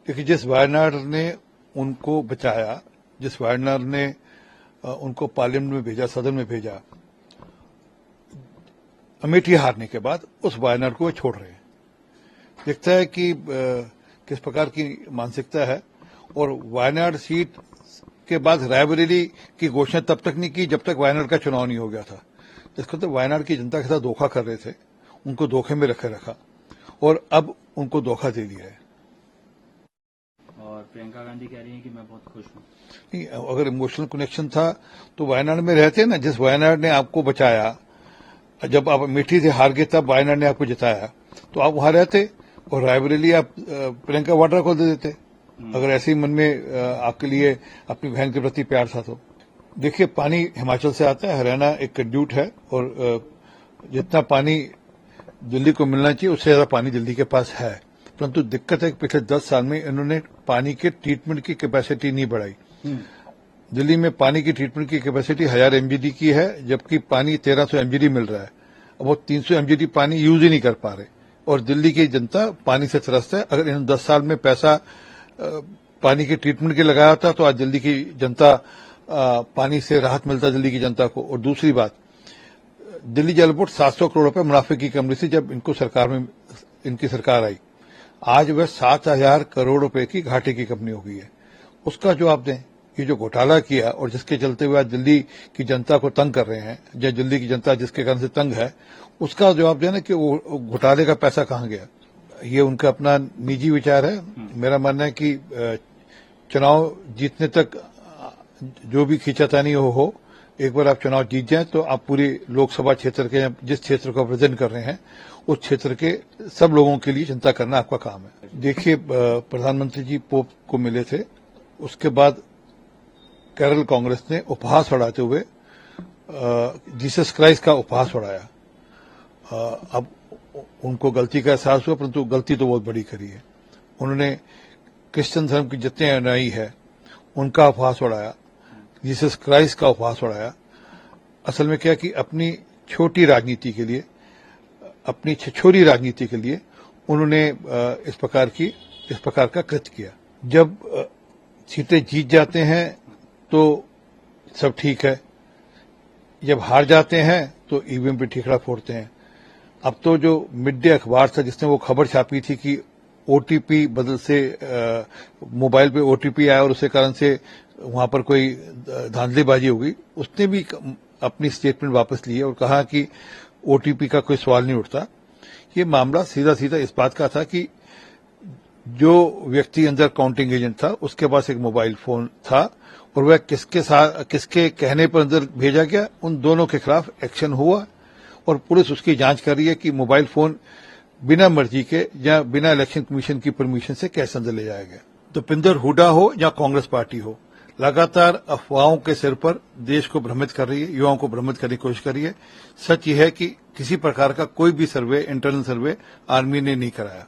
क्योंकि जिस वायनाड ने उनको बचाया, जिस वायनाड ने उनको पार्लियामेंट में भेजा, सदन में भेजा, अमेठी हारने के बाद उस वायनाड को वे छोड़ रहे हैं। दिखता है कि किस प्रकार की मानसिकता है। और वायनाड सीट के बाद रायबरेली की घोषणा तब तक नहीं की जब तक वायनाड का चुनाव नहीं हो गया था। इसका तो वायनाड की जनता के साथ धोखा कर रहे थे, उनको धोखे में रखे रखा और अब उनको धोखा दे दिया है। और प्रियंका गांधी कह रही हैं कि मैं बहुत खुश हूं। नहीं, अगर इमोशनल कनेक्शन था तो वायनाड में रहते ना। जिस वायनाड ने आपको बचाया, जब आप अमेठी से हार गए तब वायनाड ने आपको जिताया, तो आप वहां रहते और रायबरेली आप प्रियंका वाड्रा को दे देते, अगर ऐसे ही मन में आपके लिए अपनी बहन के प्रति प्यार था तो। देखिए, पानी हिमाचल से आता है, हरियाणा एक कंड्यूट है और जितना पानी दिल्ली को मिलना चाहिए उससे ज्यादा पानी दिल्ली के पास है। परंतु दिक्कत है कि पिछले 10 साल में इन्होंने पानी के ट्रीटमेंट की कैपेसिटी नहीं बढ़ाई। दिल्ली में पानी की ट्रीटमेंट की कैपेसिटी 1000 एमजीडी की है, जबकि पानी 1300 एमजीडी मिल रहा है। अब वो 300 एमजीडी पानी यूज ही नहीं कर पा रहे और दिल्ली की जनता पानी से त्रस्त है। अगर इन 10 साल में पैसा पानी के ट्रीटमेंट के लगाया होता तो आज दिल्ली की जनता पानी से राहत मिलता दिल्ली की जनता को। और दूसरी बात, दिल्ली जल बोर्ड 700 करोड़ रुपए मुनाफे की कंपनी थी जब इनकी सरकार आई। आज वह 7000 करोड़ रुपए की घाटे की कंपनी हो गई है। उसका जवाब दें। ये जो घोटाला किया और जिसके चलते हुए आज दिल्ली की जनता को तंग कर रहे हैं, या दिल्ली की जनता जिसके कारण से तंग है, उसका जवाब देना कि वो घोटाले का पैसा कहां गया। ये उनका अपना निजी विचार है। मेरा मानना है कि चुनाव जीतने तक जो भी खींचातानी हो, एक बार आप चुनाव जीत जाएं तो आप पूरी लोकसभा क्षेत्र के, जिस क्षेत्र को प्रेजेंट कर रहे हैं, उस क्षेत्र के सब लोगों के लिए चिंता करना आपका काम है। देखिए, प्रधानमंत्री जी पोप को मिले थे, उसके बाद केरल कांग्रेस ने उपहास उड़ाते हुए जीसस क्राइस्ट का उपहास उड़ाया। अब उनको गलती का एहसास हुआ, परंतु गलती तो बहुत बड़ी करी है। उन्होंने क्रिश्चियन धर्म की जितने अनुयायी है उनका उपहास उड़ाया, जीसस क्राइस्ट का उपहास उड़ाया। असल में क्या कि अपनी छोटी राजनीति के लिए, अपनी छिछोरी राजनीति के लिए उन्होंने इस प्रकार का कृत्य किया। जब सीटें जीत जाते हैं तो सब ठीक है, जब हार जाते हैं तो ईवीएम पे ठीकरा फोड़ते हैं। अब तो जो मिड डे अखबार था जिसने वो खबर छापी थी कि ओटीपी बदल से मोबाइल पे ओटीपी आया और उसके कारण से वहां पर कोई धांधलीबाजी हो गई, उसने भी अपनी स्टेटमेंट वापस ली है और कहा कि ओटीपी का कोई सवाल नहीं उठता। ये मामला सीधा सीधा इस बात का था कि जो व्यक्ति अंदर काउंटिंग एजेंट था उसके पास एक मोबाइल फोन था और वह किसके कहने पर अंदर भेजा गया, उन दोनों के खिलाफ एक्शन हुआ और पुलिस उसकी जांच कर रही है कि मोबाइल फोन बिना मर्जी के या बिना इलेक्शन कमीशन की परमिशन से कैसे अंदर ले जाया गया। दीपेंद्र हुड्डा हो या कांग्रेस पार्टी हो, लगातार अफवाहों के सिर पर देश को भ्रमित कर रही है, युवाओं को भ्रमित करने की कोशिश कर रही है। सच ये है कि किसी प्रकार का कोई भी सर्वे, इंटरनल सर्वे आर्मी ने नहीं कराया।